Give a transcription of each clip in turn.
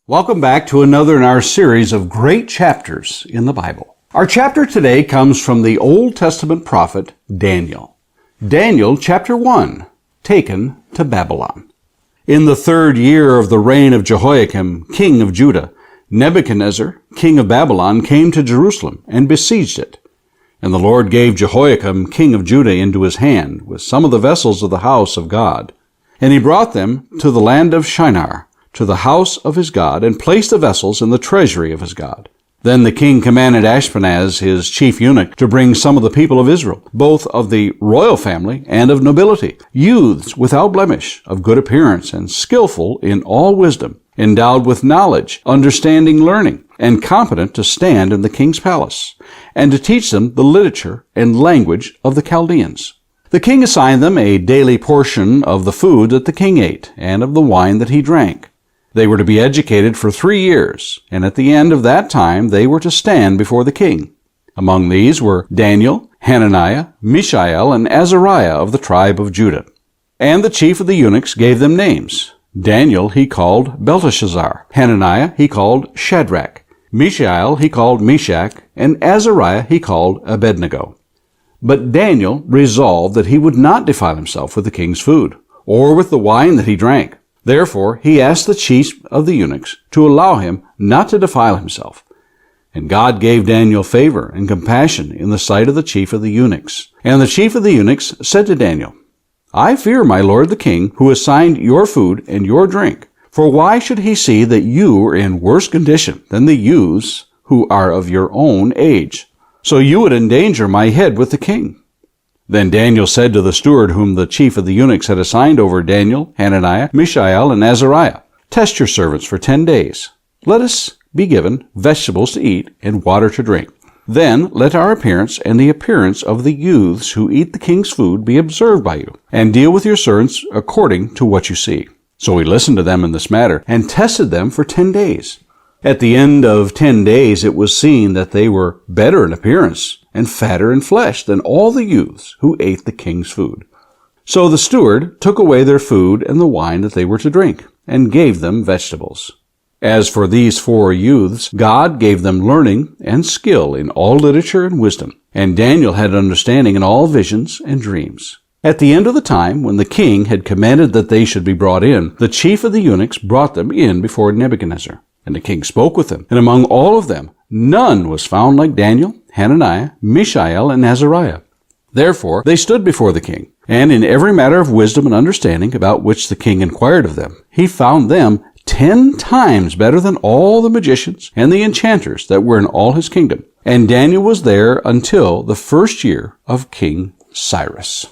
Welcome back to another in our series of great chapters in the Bible. Our chapter today comes from the Old Testament prophet Daniel. Daniel chapter 1, taken to Babylon. In the 3rd year of the reign of Jehoiakim, king of Judah, Nebuchadnezzar, king of Babylon, came to Jerusalem and besieged it. And the Lord gave Jehoiakim, king of Judah, into his hand with some of the vessels of the house of God. And he brought them to the land of Shinar, to the house of his God, and placed the vessels in the treasury of his God. Then the king commanded Ashpenaz, his chief eunuch, to bring some of the people of Israel, both of the royal family and of nobility, youths without blemish, of good appearance, and skillful in all wisdom, endowed with knowledge, understanding learning, and competent to stand in the king's palace, and to teach them the literature and language of the Chaldeans. The king assigned them a daily portion of the food that the king ate, and of the wine that he drank. They were to be educated for 3 years, and at the end of that time they were to stand before the king. Among these were Daniel, Hananiah, Mishael, and Azariah of the tribe of Judah. And the chief of the eunuchs gave them names. Daniel he called Belteshazzar, Hananiah he called Shadrach, Mishael he called Meshach, and Azariah he called Abednego. But Daniel resolved that he would not defile himself with the king's food, or with the wine that he drank. Therefore he asked the chief of the eunuchs to allow him not to defile himself. And God gave Daniel favor and compassion in the sight of the chief of the eunuchs. And the chief of the eunuchs said to Daniel, I fear my lord the king, who assigned your food and your drink. For why should he see that you are in worse condition than the youths who are of your own age? So you would endanger my head with the king. Then Daniel said to the steward whom the chief of the eunuchs had assigned over Daniel, Hananiah, Mishael, and Azariah, Test your servants for 10 days. Let us be given vegetables to eat and water to drink. Then let our appearance and the appearance of the youths who eat the king's food be observed by you, and deal with your servants according to what you see. So he listened to them in this matter, and tested them for 10 days. At the end of 10 days it was seen that they were better in appearance and fatter in flesh than all the youths who ate the king's food. So the steward took away their food and the wine that they were to drink, and gave them vegetables. As for these 4 youths, God gave them learning and skill in all literature and wisdom, and Daniel had understanding in all visions and dreams. At the end of the time, when the king had commanded that they should be brought in, the chief of the eunuchs brought them in before Nebuchadnezzar. And the king spoke with them, and among all of them none was found like Daniel, Hananiah, Mishael, and Azariah. Therefore they stood before the king, and in every matter of wisdom and understanding about which the king inquired of them, he found them 10 times better than all the magicians and the enchanters that were in all his kingdom. And Daniel was there until the 1st year of King Cyrus.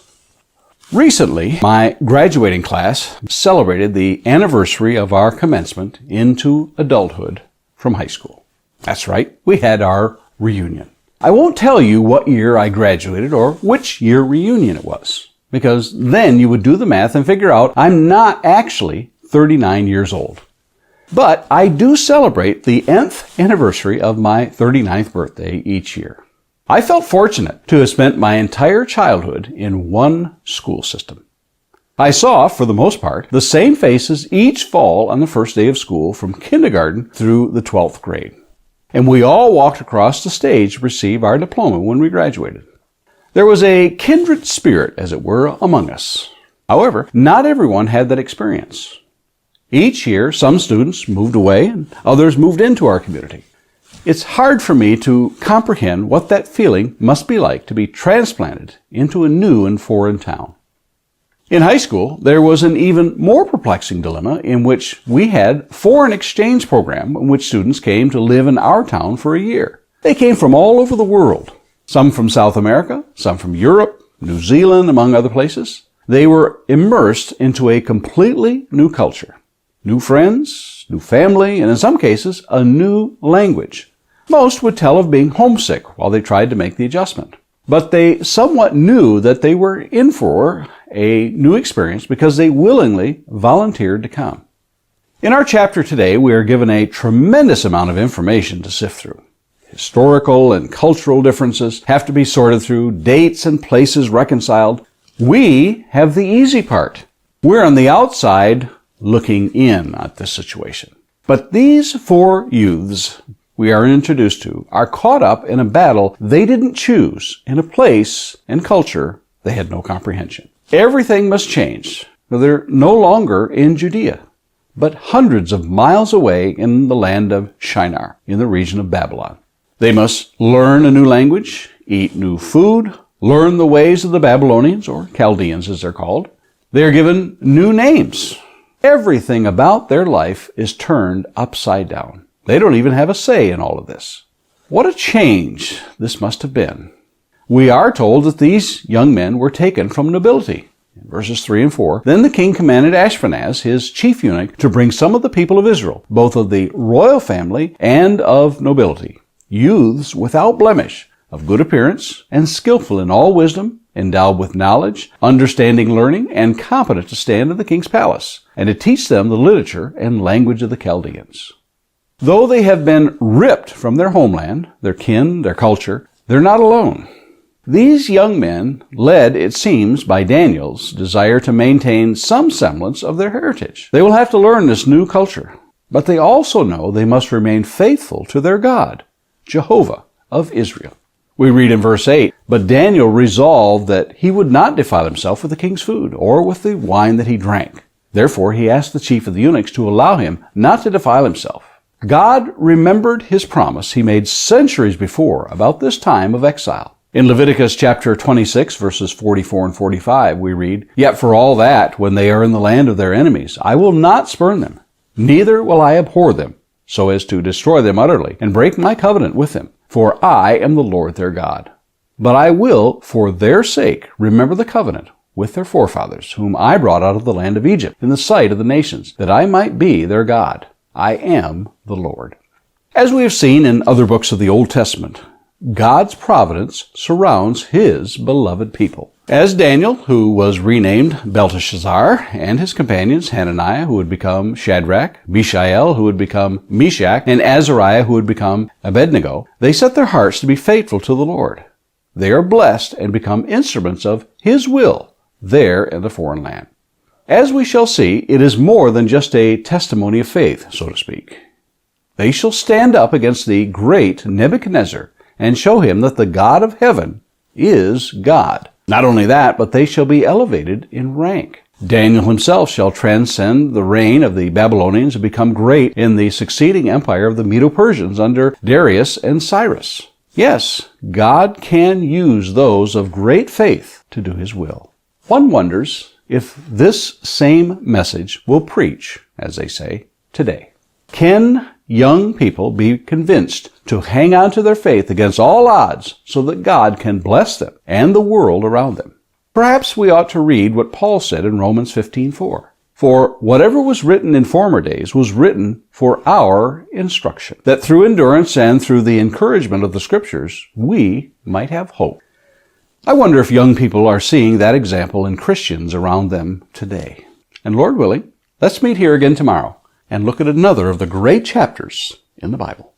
Recently, my graduating class celebrated the anniversary of our commencement into adulthood from high school. That's right, we had our reunion. I won't tell you what year I graduated or which year reunion it was, because then you would do the math and figure out I'm not actually 39 years old. But I do celebrate the nth anniversary of my 39th birthday each year. I felt fortunate to have spent my entire childhood in one school system. I saw, for the most part, the same faces each fall on the first day of school from kindergarten through the 12th grade. And we all walked across the stage to receive our diploma when we graduated. There was a kindred spirit, as it were, among us. However, not everyone had that experience. Each year, some students moved away and others moved into our community. It's hard for me to comprehend what that feeling must be like to be transplanted into a new and foreign town. In high school, there was an even more perplexing dilemma in which we had a foreign exchange program in which students came to live in our town for a year. They came from all over the world, some from South America, some from Europe, New Zealand, among other places. They were immersed into a completely new culture, new friends, new family, and in some cases, a new language. Most would tell of being homesick while they tried to make the adjustment. But they somewhat knew that they were in for a new experience because they willingly volunteered to come. In our chapter today, we are given a tremendous amount of information to sift through. Historical and cultural differences have to be sorted through, dates and places reconciled. We have the easy part. We're on the outside looking in at this situation. But these four youths we are introduced to are caught up in a battle they didn't choose, in a place and culture they had no comprehension. Everything must change. They're no longer in Judea, but hundreds of miles away in the land of Shinar, in the region of Babylon. They must learn a new language, eat new food, learn the ways of the Babylonians, or Chaldeans as they're called. They are given new names. Everything about their life is turned upside down. They don't even have a say in all of this. What a change this must have been. We are told that these young men were taken from nobility. In verses 3 and 4, then the king commanded Ashpenaz, his chief eunuch, to bring some of the people of Israel, both of the royal family and of nobility, youths without blemish, of good appearance, and skillful in all wisdom, endowed with knowledge, understanding learning, and competent to stand in the king's palace, and to teach them the literature and language of the Chaldeans. Though they have been ripped from their homeland, their kin, their culture, they're not alone. These young men, led, it seems, by Daniel's desire to maintain some semblance of their heritage. They will have to learn this new culture, but they also know they must remain faithful to their God, Jehovah of Israel. We read in verse 8, but Daniel resolved that he would not defile himself with the king's food, or with the wine that he drank. Therefore he asked the chief of the eunuchs to allow him not to defile himself. God remembered his promise he made centuries before about this time of exile. In Leviticus chapter 26, verses 44 and 45, we read, yet for all that, when they are in the land of their enemies, I will not spurn them, neither will I abhor them, so as to destroy them utterly, and break my covenant with them. For I am the Lord their God. But I will, for their sake, remember the covenant with their forefathers, whom I brought out of the land of Egypt, in the sight of the nations, that I might be their God. I am the Lord. As we have seen in other books of the Old Testament, God's providence surrounds his beloved people. As Daniel, who was renamed Belteshazzar, and his companions, Hananiah, who would become Shadrach, Mishael, who would become Meshach, and Azariah, who would become Abednego, they set their hearts to be faithful to the Lord. They are blessed and become instruments of his will there in the foreign land. As we shall see, it is more than just a testimony of faith, so to speak. They shall stand up against the great Nebuchadnezzar and show him that the God of heaven is God. Not only that, but they shall be elevated in rank. Daniel himself shall transcend the reign of the Babylonians and become great in the succeeding empire of the Medo-Persians under Darius and Cyrus. Yes, God can use those of great faith to do his will. One wonders if this same message will preach, as they say, today. Can young people be convinced to hang on to their faith against all odds so that God can bless them and the world around them? Perhaps we ought to read what Paul said in Romans 15:4. For whatever was written in former days was written for our instruction, that through endurance and through the encouragement of the Scriptures we might have hope. I wonder if young people are seeing that example in Christians around them today. And Lord willing, let's meet here again tomorrow and look at another of the great chapters in the Bible.